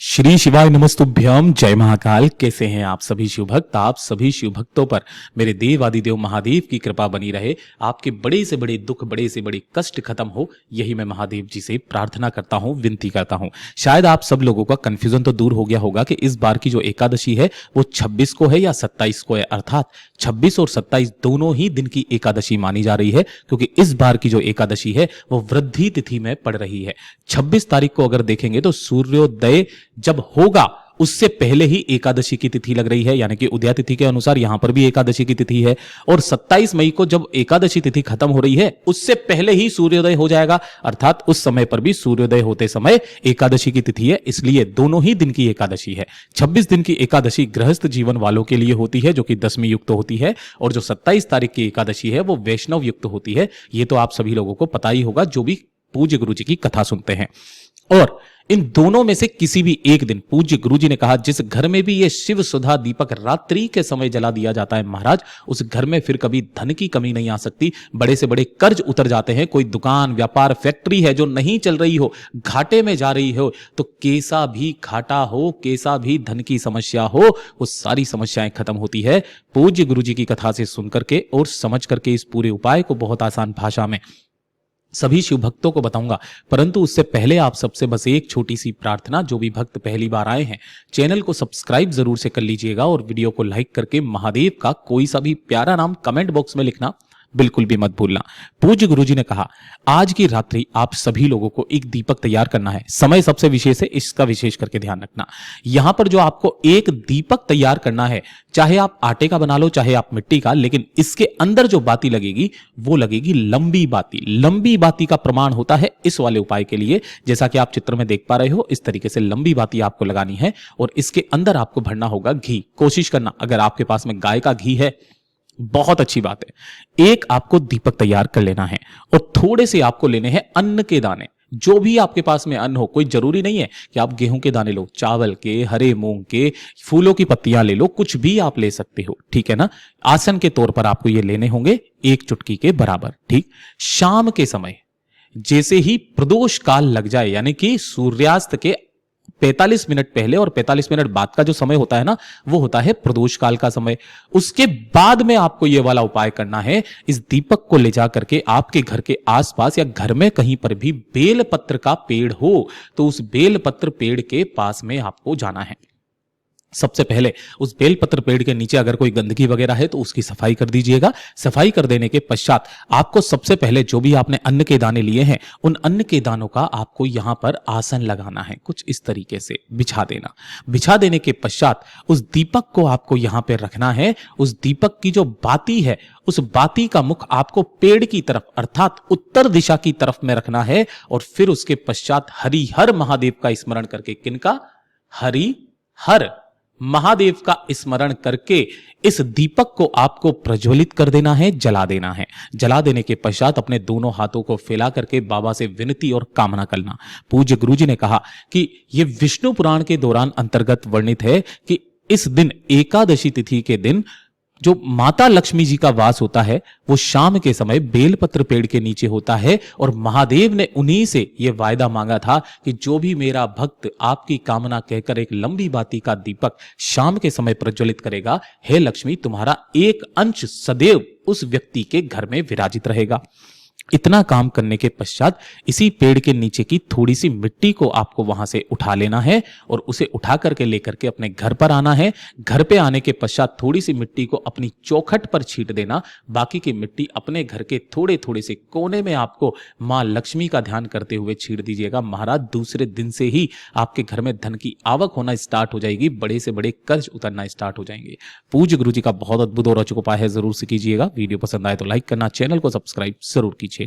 श्री शिवाय नमस्तुभ्यम। जय महाकाल। कैसे हैं आप सभी शिव भक्त। आप सभी शिव भक्तों पर मेरे देव आदिदेव महादेव की कृपा बनी रहे। आपके बड़े से बड़े दुख, बड़े से बड़े कष्ट खत्म हो, यही मैं महादेव जी से प्रार्थना करता हूं, विनती करता हूं। शायद आप सब लोगों का कंफ्यूजन तो दूर हो गया होगा कि इस बार की जो एकादशी है वो 26 को है या 27 को है। अर्थात 26 और 27 दोनों ही दिन की एकादशी मानी जा रही है, क्योंकि इस बार की जो एकादशी है वो वृद्धि तिथि में पड़ रही है। 26 तारीख को अगर देखेंगे तो सूर्योदय जब होगा उससे पहले ही एकादशी की तिथि लग रही है, यानी कि उदया तिथि के अनुसार यहां पर भी एकादशी की तिथि है। और 27 मई को जब एकादशी तिथि खत्म हो रही है उससे पहले ही सूर्योदय हो जाएगा, अर्थात उस समय पर भी सूर्योदय होते समय एकादशी की तिथि है। इसलिए दोनों ही दिन की एकादशी है। 26 दिन की एकादशी गृहस्थ जीवन वालों के लिए होती है, जो कि दशमी युक्त होती है, और जो 27 तारीख की एकादशी है वो वैष्णव युक्त होती है। ये तो आप सभी लोगों को पता ही होगा जो भी पूज्य गुरु जी की कथा सुनते हैं। और इन दोनों में से किसी भी एक दिन पूज्य गुरुजी ने कहा, जिस घर में भी ये शिव सुधा दीपक रात्रि के समय जला दिया जाता है महाराज, उस घर में फिर कभी धन की कमी नहीं आ सकती। बड़े से बड़े कर्ज उतर जाते हैं। कोई दुकान, व्यापार, फैक्ट्री है जो नहीं चल रही हो, घाटे में जा रही हो, तो कैसा भी घाटा हो, कैसा भी धन की समस्या हो, वो सारी समस्याएं खत्म होती है पूज्य गुरुजी की कथा से सुन करके और समझ करके। इस पूरे उपाय को बहुत आसान भाषा में सभी शिव भक्तों को बताऊंगा, परंतु उससे पहले आप सबसे बस एक छोटी सी प्रार्थना। जो भी भक्त पहली बार आए हैं, चैनल को सब्सक्राइब जरूर से कर लीजिएगा और वीडियो को लाइक करके महादेव का कोई सा भी प्यारा नाम कमेंट बॉक्स में लिखना बिल्कुल भी मत भूलना। पूज्य गुरुजी ने कहा, आज की रात्रि आप सभी लोगों को एक दीपक तैयार करना है। समय सबसे विशेष है, इसका विशेष करके ध्यान रखना। यहां पर जो आपको एक दीपक तैयार करना है, चाहे आप आटे का बना लो, चाहे आप मिट्टी का, लेकिन इसके अंदर जो बाती लगेगी वो लगेगी लंबी बाती। लंबी बाती का प्रमाण होता है इस वाले उपाय के लिए, जैसा कि आप चित्र में देख पा रहे हो। इस तरीके से लंबी बाती आपको लगानी है और इसके अंदर आपको भरना होगा घी। कोशिश करना, अगर आपके पास में गाय का घी है बहुत अच्छी बात है। एक आपको दीपक तैयार कर लेना है और थोड़े से आपको लेने हैं अन्न के दाने। जो भी आपके पास में अन्न हो, कोई जरूरी नहीं है कि आप गेहूं के दाने लो, चावल के, हरे मूंग के, फूलों की पत्तियां ले लो, कुछ भी आप ले सकते हो, ठीक है ना। आसन के तौर पर आपको ये लेने होंगे एक चुटकी के बराबर, ठीक। शाम के समय जैसे ही प्रदोष काल लग जाए, यानी कि सूर्यास्त के 45 मिनट पहले और 45 मिनट बाद का जो समय होता है ना, वो होता है प्रदोष काल का समय। उसके बाद में आपको ये वाला उपाय करना है। इस दीपक को ले जा करके आपके घर के आसपास या घर में कहीं पर भी बेल पत्र का पेड़ हो तो उस बेल पत्र पेड़ के पास में आपको जाना है। सबसे पहले उस बेलपत्र पेड़ के नीचे अगर कोई गंदगी वगैरह है तो उसकी सफाई कर दीजिएगा। सफाई कर देने के पश्चात आपको सबसे पहले जो भी आपने अन्न के दाने लिए हैं, उन अन्न के दानों का आपको यहां पर आसन लगाना है। कुछ इस तरीके से बिछा देना। बिछा देने के पश्चात उस दीपक को आपको यहां पर रखना है। उस दीपक की जो बाती है, उस बाती का मुख आपको पेड़ की तरफ अर्थात उत्तर दिशा की तरफ में रखना है। और फिर उसके पश्चात हरिहर महादेव का स्मरण करके, किनका? हरिहर महादेव का स्मरण करके इस दीपक को आपको प्रज्वलित कर देना है, जला देना है। जला देने के पश्चात अपने दोनों हाथों को फैला करके बाबा से विनती और कामना करना। पूज्य गुरुजी ने कहा कि यह विष्णु पुराण के दौरान अंतर्गत वर्णित है कि इस दिन एकादशी तिथि के दिन जो माता लक्ष्मी जी का वास होता है वो शाम के समय बेलपत्र पेड़ के नीचे होता है। और महादेव ने उन्हीं से यह वायदा मांगा था कि जो भी मेरा भक्त आपकी कामना कहकर एक लंबी बाती का दीपक शाम के समय प्रज्वलित करेगा, हे लक्ष्मी, तुम्हारा एक अंश सदैव उस व्यक्ति के घर में विराजित रहेगा। इतना काम करने के पश्चात इसी पेड़ के नीचे की थोड़ी सी मिट्टी को आपको वहां से उठा लेना है और उसे उठा करके लेकर के अपने घर पर आना है। घर पे आने के पश्चात थोड़ी सी मिट्टी को अपनी चौखट पर छींट देना। बाकी की मिट्टी अपने घर के थोड़े थोड़े से कोने में आपको मां लक्ष्मी का ध्यान करते हुए छींट दीजिएगा। महाराज, दूसरे दिन से ही आपके घर में धन की आवक होना स्टार्ट हो जाएगी, बड़े से बड़े कर्ज उतरना स्टार्ट हो जाएंगे। पूज्य गुरु जी का बहुत अद्भुत और रोचक उपाय है, जरूर से कीजिएगा। वीडियो पसंद आए तो लाइक करना, चैनल को सब्सक्राइब जरूर कीजिएगा।